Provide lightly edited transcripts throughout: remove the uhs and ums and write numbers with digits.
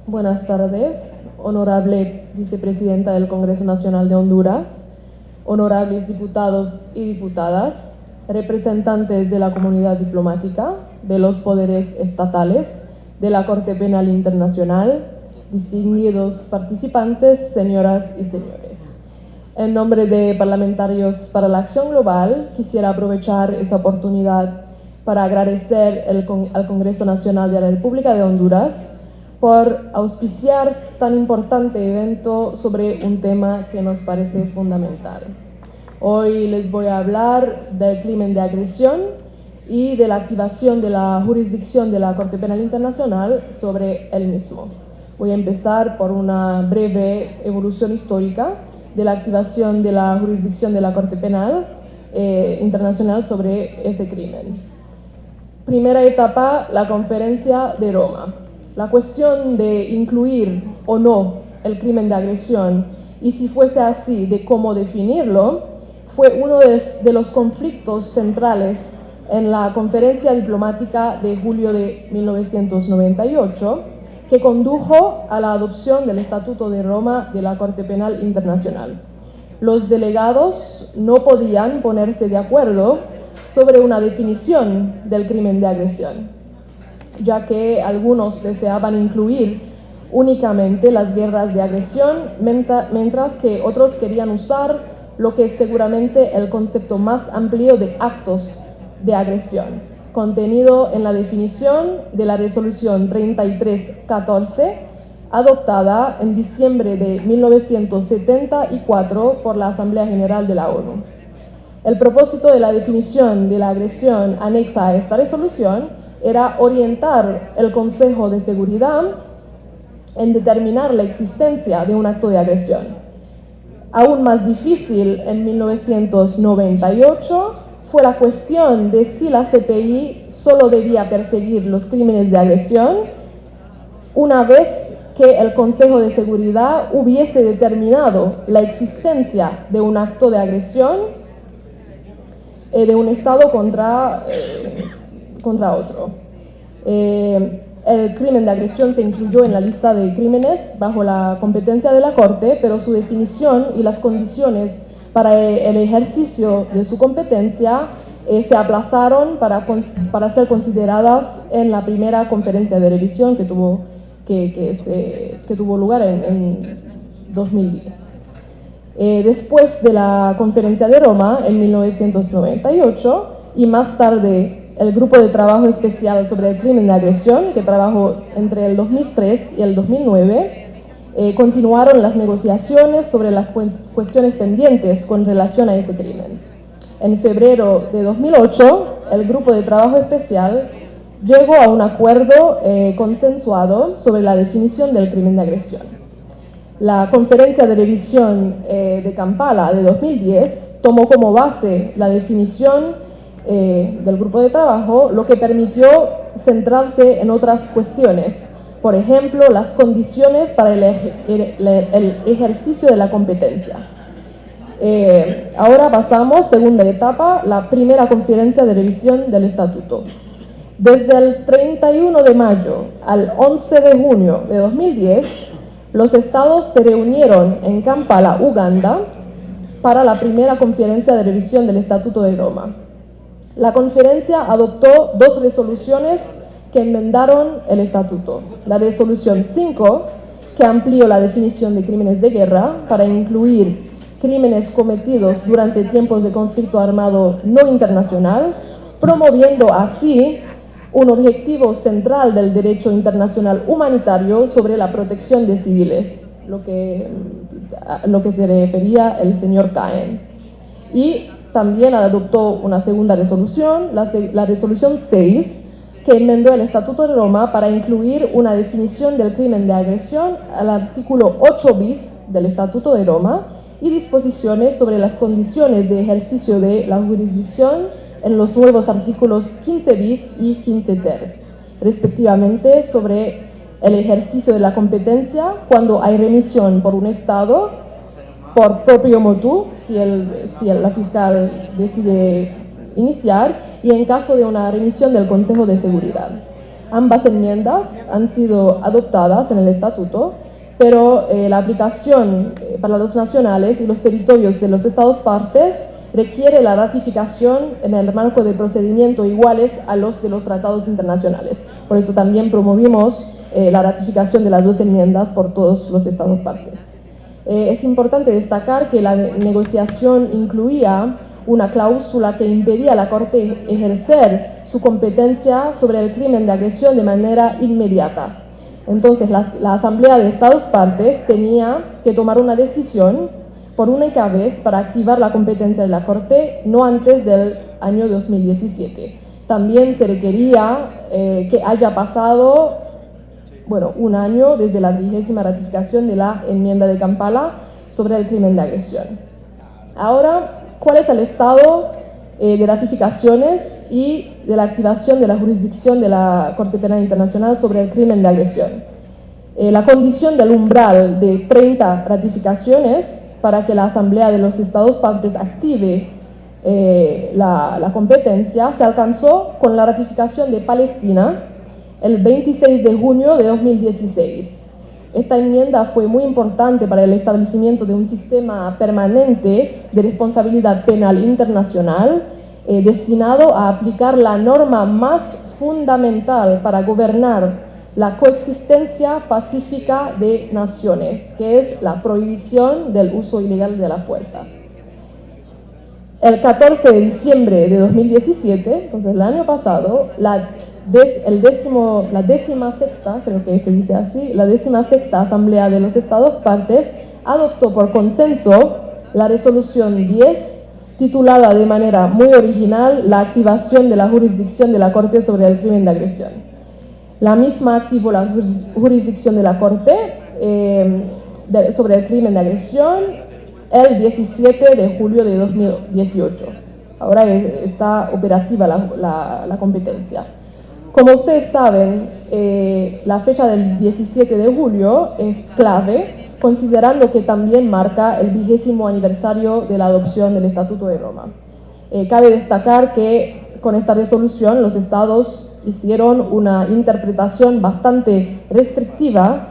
Buenas tardes, honorable vicepresidenta del Congreso Nacional de Honduras, honorables diputados y diputadas, representantes de la comunidad diplomática, de los poderes estatales, de la Corte Penal Internacional, distinguidos participantes, señoras y señores. En nombre de Parlamentarios para la Acción Global, quisiera aprovechar esa oportunidad para agradecer al Congreso Nacional de la República de Honduras por auspiciar tan importante evento sobre un tema que nos parece fundamental. Hoy les voy a hablar del crimen de agresión y de la activación de la jurisdicción de la Corte Penal Internacional sobre el mismo. Voy a empezar por una breve evolución histórica de la activación de la jurisdicción de la Corte Penal Internacional sobre ese crimen. Primera etapa, la Conferencia de Roma. La cuestión de incluir o no el crimen de agresión, y si fuese así, de cómo definirlo, fue uno de los conflictos centrales en la conferencia diplomática de julio de 1998, que condujo a la adopción del Estatuto de Roma de la Corte Penal Internacional. Los delegados no podían ponerse de acuerdo sobre una definición del crimen de agresión, ya que algunos deseaban incluir únicamente las guerras de agresión, mientras que otros querían usar lo que es seguramente el concepto más amplio de actos de agresión, contenido en la definición de la resolución 3314, adoptada en diciembre de 1974 por la Asamblea General de la ONU. El propósito de la definición de la agresión anexa a esta resolución era orientar el Consejo de Seguridad en determinar la existencia de un acto de agresión. Aún más difícil en 1998 fue la cuestión de si la CPI solo debía perseguir los crímenes de agresión una vez que el Consejo de Seguridad hubiese determinado la existencia de un acto de agresión de un Estado contra otro. El crimen de agresión se incluyó en la lista de crímenes bajo la competencia de la Corte, pero su definición y las condiciones para el ejercicio de su competencia se aplazaron para ser consideradas en la primera conferencia de revisión que tuvo lugar en 2010. Después de la conferencia de Roma en 1998 y más tarde el Grupo de Trabajo Especial sobre el Crimen de Agresión, que trabajó entre el 2003 y el 2009, continuaron las negociaciones sobre las cuestiones pendientes con relación a ese crimen. En febrero de 2008, el Grupo de Trabajo Especial llegó a un acuerdo consensuado sobre la definición del crimen de agresión. La conferencia de revisión de Kampala de 2010 tomó como base la definición del grupo de trabajo, lo que permitió centrarse en otras cuestiones, por ejemplo, las condiciones para el ejercicio de la competencia. Ahora pasamos, segunda etapa, la primera conferencia de revisión del Estatuto. Desde el 31 de mayo al 11 de junio de 2010, los estados se reunieron en Kampala, Uganda, para la primera conferencia de revisión del Estatuto de Roma. La conferencia adoptó dos resoluciones que enmendaron el estatuto. La resolución 5, que amplió la definición de crímenes de guerra para incluir crímenes cometidos durante tiempos de conflicto armado no internacional, promoviendo así un objetivo central del derecho internacional humanitario sobre la protección de civiles, lo que se refería el señor Cahen. Y también adoptó una segunda resolución, la resolución 6, que enmendó el Estatuto de Roma para incluir una definición del crimen de agresión al artículo 8 bis del Estatuto de Roma y disposiciones sobre las condiciones de ejercicio de la jurisdicción en los nuevos artículos 15 bis y 15 ter, respectivamente sobre el ejercicio de la competencia cuando hay remisión por un Estado por propio motu, si la fiscal decide iniciar, y en caso de una remisión del Consejo de Seguridad. Ambas enmiendas han sido adoptadas en el estatuto, pero la aplicación para los nacionales y los territorios de los estados partes requiere la ratificación en el marco de procedimiento iguales a los de los tratados internacionales. Por eso también promovimos la ratificación de las dos enmiendas por todos los estados partes. Es importante destacar que la negociación incluía una cláusula que impedía a la Corte ejercer su competencia sobre el crimen de agresión de manera inmediata. Entonces, la Asamblea de Estados Partes tenía que tomar una decisión por única vez para activar la competencia de la Corte no antes del año 2017. También se requería que haya pasado un año desde la 30ª ratificación de la enmienda de Kampala sobre el crimen de agresión. Ahora, ¿cuál es el estado de ratificaciones y de la activación de la jurisdicción de la Corte Penal Internacional sobre el crimen de agresión? La condición del umbral de 30 ratificaciones para que la Asamblea de los Estados Partes active la competencia se alcanzó con la ratificación de Palestina el 26 de junio de 2016. Esta enmienda fue muy importante para el establecimiento de un sistema permanente de responsabilidad penal internacional destinado a aplicar la norma más fundamental para gobernar la coexistencia pacífica de naciones, que es la prohibición del uso ilegal de la fuerza. El 14 de diciembre de 2017, entonces el año pasado, la 16ª, creo que se dice así, la 16ª Asamblea de los Estados Partes adoptó por consenso la resolución 10, titulada de manera muy original la activación de la jurisdicción de la Corte sobre el crimen de agresión. La misma activó la jurisdicción de la Corte sobre el crimen de agresión el 17 de julio de 2018. Ahora está operativa la competencia. Como ustedes saben, la fecha del 17 de julio es clave, considerando que también marca el 20º aniversario de la adopción del Estatuto de Roma. Cabe destacar que con esta resolución los estados hicieron una interpretación bastante restrictiva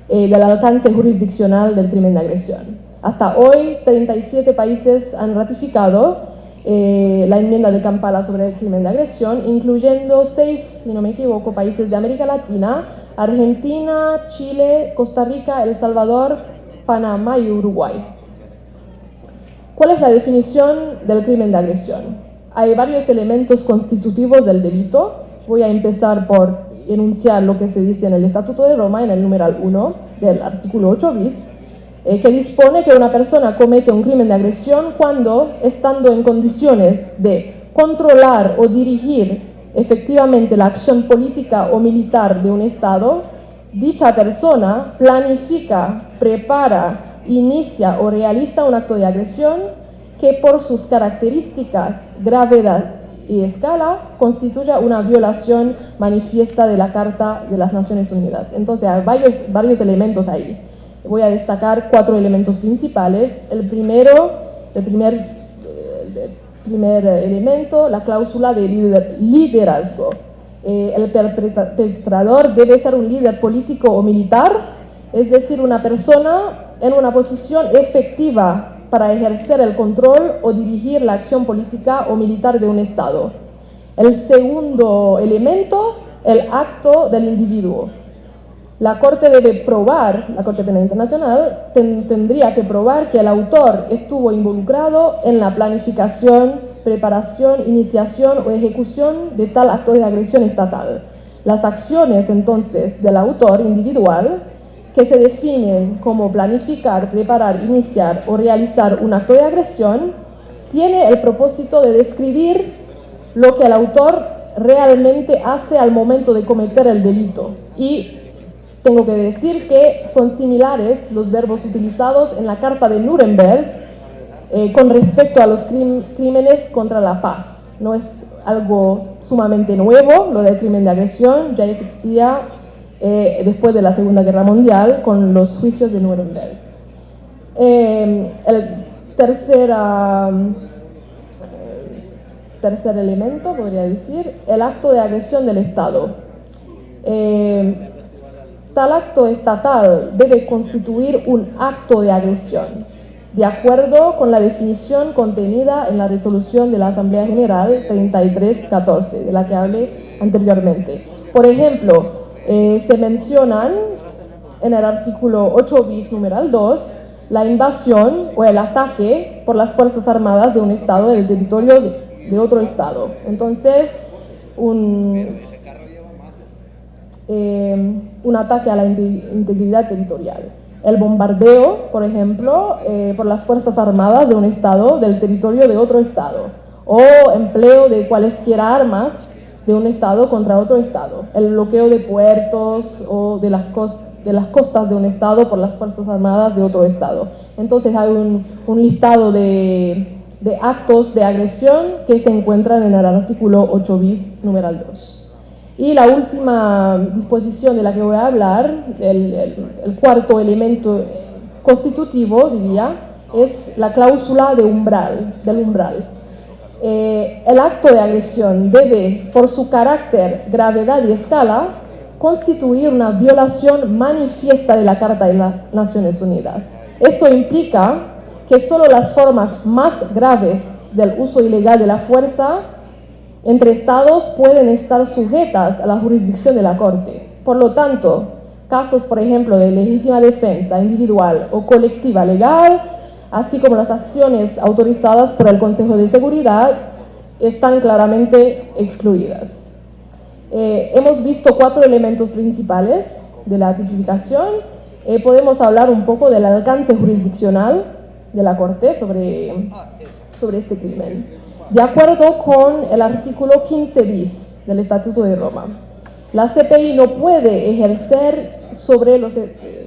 del alcance jurisdiccional del crimen de agresión. Hasta hoy, 37 países han ratificado la enmienda de Kampala sobre el crimen de agresión, incluyendo 6, si no me equivoco, países de América Latina: Argentina, Chile, Costa Rica, El Salvador, Panamá y Uruguay. ¿Cuál es la definición del crimen de agresión? Hay varios elementos constitutivos del delito. Voy a empezar por enunciar lo que se dice en el Estatuto de Roma, en el numeral 1 del artículo 8 bis, que dispone que una persona comete un crimen de agresión cuando, estando en condiciones de controlar o dirigir efectivamente la acción política o militar de un Estado, dicha persona planifica, prepara, inicia o realiza un acto de agresión que por sus características, gravedad y escala constituya una violación manifiesta de la Carta de las Naciones Unidas. Entonces hay varios elementos ahí. Voy a destacar 4 elementos principales. El primer elemento, la cláusula de liderazgo. El perpetrador debe ser un líder político o militar, es decir, una persona en una posición efectiva para ejercer el control o dirigir la acción política o militar de un Estado. El segundo elemento, el acto del individuo. La Corte debe probar, la Corte Penal Internacional tendría que probar que el autor estuvo involucrado en la planificación, preparación, iniciación o ejecución de tal acto de agresión estatal. Las acciones, entonces, del autor individual, que se definen como planificar, preparar, iniciar o realizar un acto de agresión, tiene el propósito de describir lo que el autor realmente hace al momento de cometer el delito. Y tengo que decir que son similares los verbos utilizados en la Carta de Nuremberg con respecto a los crímenes contra la paz. No es algo sumamente nuevo, lo del crimen de agresión ya existía después de la Segunda Guerra Mundial con los juicios de Nuremberg. El tercer elemento, podría decir, el acto de agresión del Estado. Tal acto estatal debe constituir un acto de agresión, de acuerdo con la definición contenida en la resolución de la Asamblea General 3314, de la que hablé anteriormente. Por ejemplo, se mencionan en el artículo 8 bis numeral 2 la invasión o el ataque por las Fuerzas Armadas de un Estado en el territorio de otro Estado. Entonces, un ataque a la integridad territorial. El bombardeo, por ejemplo, por las Fuerzas Armadas de un Estado del territorio de otro Estado, o empleo de cualesquiera armas de un Estado contra otro Estado. El bloqueo de puertos o de las costas de un Estado por las Fuerzas Armadas de otro Estado. Entonces hay un listado de actos de agresión que se encuentran en el artículo 8 bis numeral 2. Y la última disposición de la que voy a hablar, el cuarto elemento constitutivo, diría, es la cláusula del umbral. El acto de agresión debe, por su carácter, gravedad y escala, constituir una violación manifiesta de la Carta de las Naciones Unidas. Esto implica que solo las formas más graves del uso ilegal de la fuerza entre Estados pueden estar sujetas a la jurisdicción de la Corte. Por lo tanto, casos, por ejemplo, de legítima defensa individual o colectiva legal, así como las acciones autorizadas por el Consejo de Seguridad, están claramente excluidas. Hemos visto 4 elementos principales de la tipificación. Podemos hablar un poco del alcance jurisdiccional de la Corte sobre este crimen. De acuerdo con el artículo 15 bis del Estatuto de Roma, la CPI no puede ejercer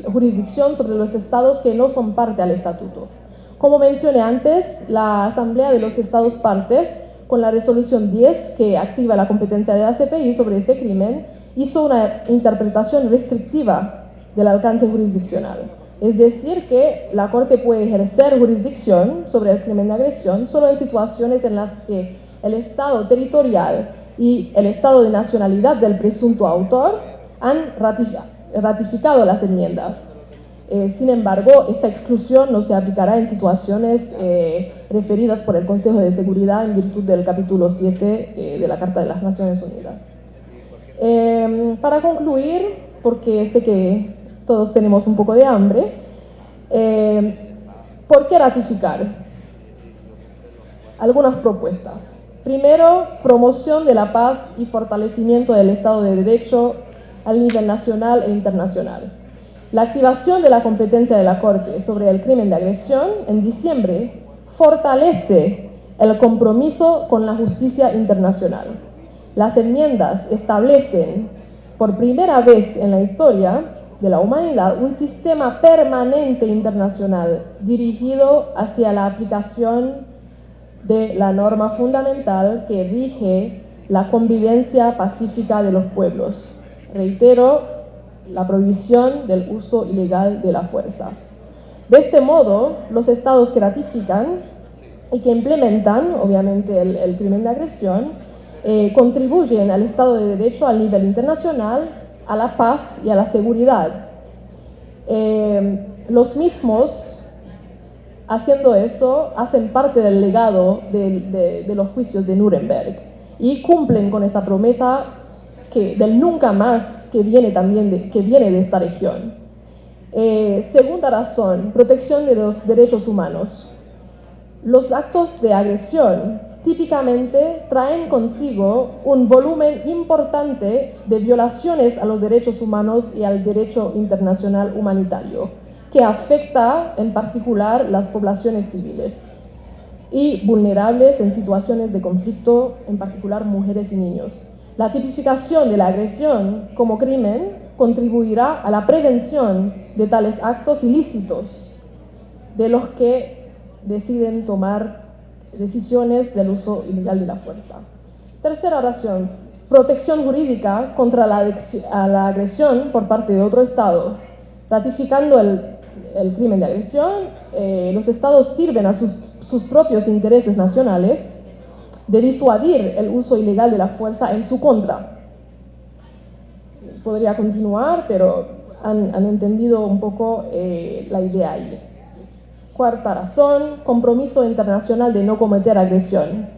jurisdicción sobre los estados que no son parte al Estatuto. Como mencioné antes, la Asamblea de los Estados partes, con la resolución 10 que activa la competencia de la CPI sobre este crimen, hizo una interpretación restrictiva del alcance jurisdiccional. Es decir, que la Corte puede ejercer jurisdicción sobre el crimen de agresión solo en situaciones en las que el Estado territorial y el Estado de nacionalidad del presunto autor han ratificado las enmiendas. Sin embargo, esta exclusión no se aplicará en situaciones referidas por el Consejo de Seguridad en virtud del capítulo 7 de la Carta de las Naciones Unidas. Para concluir, porque sé que todos tenemos un poco de hambre, ¿por qué ratificar? Algunas propuestas. Primero, promoción de la paz y fortalecimiento del Estado de Derecho al nivel nacional e internacional. La activación de la competencia de la Corte sobre el crimen de agresión en diciembre fortalece el compromiso con la justicia internacional. Las enmiendas establecen, por primera vez en la historia de la humanidad, un sistema permanente internacional dirigido hacia la aplicación de la norma fundamental que rige la convivencia pacífica de los pueblos. Reitero, la prohibición del uso ilegal de la fuerza. De este modo, los estados que ratifican y que implementan, obviamente, el crimen de agresión, contribuyen al Estado de Derecho al nivel internacional, a la paz y a la seguridad. Los mismos, haciendo eso, hacen parte del legado de los juicios de Nuremberg y cumplen con esa promesa del nunca más que viene de esta región. Segunda razón, protección de los derechos humanos. Los actos de agresión típicamente traen consigo un volumen importante de violaciones a los derechos humanos y al derecho internacional humanitario, que afecta en particular las poblaciones civiles y vulnerables en situaciones de conflicto, en particular mujeres y niños. La tipificación de la agresión como crimen contribuirá a la prevención de tales actos ilícitos de los que deciden tomar decisiones del uso ilegal de la fuerza. Tercera razón, protección jurídica contra la agresión por parte de otro Estado. Ratificando el crimen de agresión, los Estados sirven a sus propios intereses nacionales de disuadir el uso ilegal de la fuerza en su contra. podría continuar, pero han entendido un poco la idea ahí. Cuarta razón, compromiso internacional de no cometer agresión.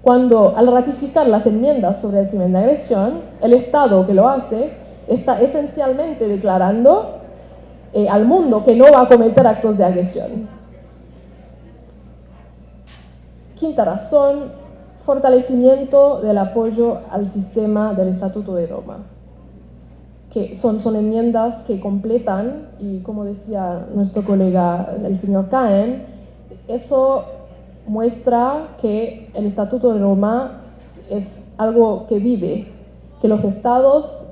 Cuando al ratificar las enmiendas sobre el crimen de agresión, el Estado que lo hace está esencialmente declarando al mundo que no va a cometer actos de agresión. Quinta razón, fortalecimiento del apoyo al sistema del Estatuto de Roma, que son enmiendas que completan, y como decía nuestro colega el señor Cahen, eso muestra que el Estatuto de Roma es algo que vive, que los estados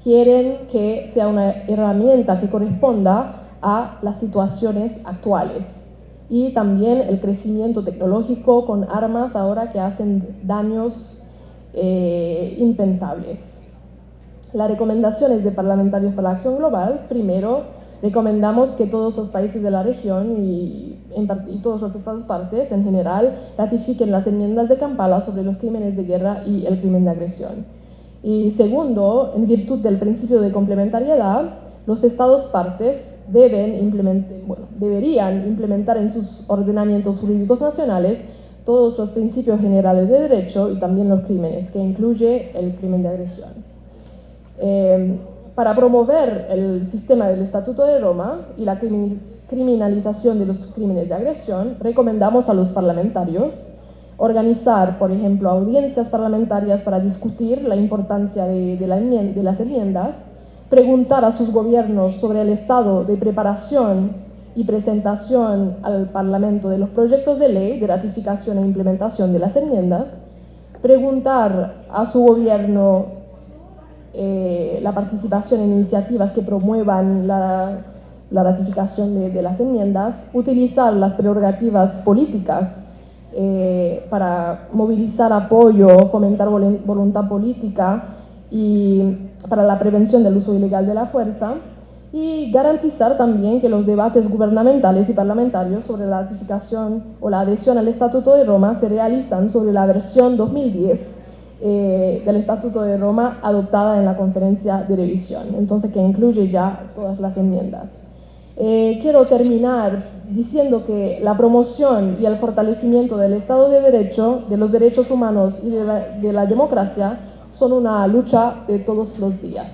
quieren que sea una herramienta que corresponda a las situaciones actuales y también el crecimiento tecnológico con armas ahora que hacen daños impensables. Las recomendaciones de Parlamentarios para la Acción Global: primero, recomendamos que todos los países de la región y todos los estados partes en general ratifiquen las enmiendas de Kampala sobre los crímenes de guerra y el crimen de agresión. Y segundo, en virtud del principio de complementariedad, los estados partes deberían implementar en sus ordenamientos jurídicos nacionales todos los principios generales de derecho y también los crímenes, que incluye el crimen de agresión. Para promover el sistema del Estatuto de Roma y la criminalización de los crímenes de agresión, recomendamos a los parlamentarios organizar, por ejemplo, audiencias parlamentarias para discutir la importancia de las enmiendas, preguntar a sus gobiernos sobre el estado de preparación y presentación al Parlamento de los proyectos de ley de ratificación e implementación de las enmiendas, preguntar a su gobierno la participación en iniciativas que promuevan la ratificación de las enmiendas, utilizar las prerrogativas políticas para movilizar apoyo, fomentar voluntad política y para la prevención del uso ilegal de la fuerza, y garantizar también que los debates gubernamentales y parlamentarios sobre la ratificación o la adhesión al Estatuto de Roma se realizan sobre la versión 2010 del Estatuto de Roma adoptada en la conferencia de revisión, entonces que incluye ya todas las enmiendas. Quiero terminar diciendo que la promoción y el fortalecimiento del Estado de Derecho, de los derechos humanos y de la democracia son una lucha de todos los días.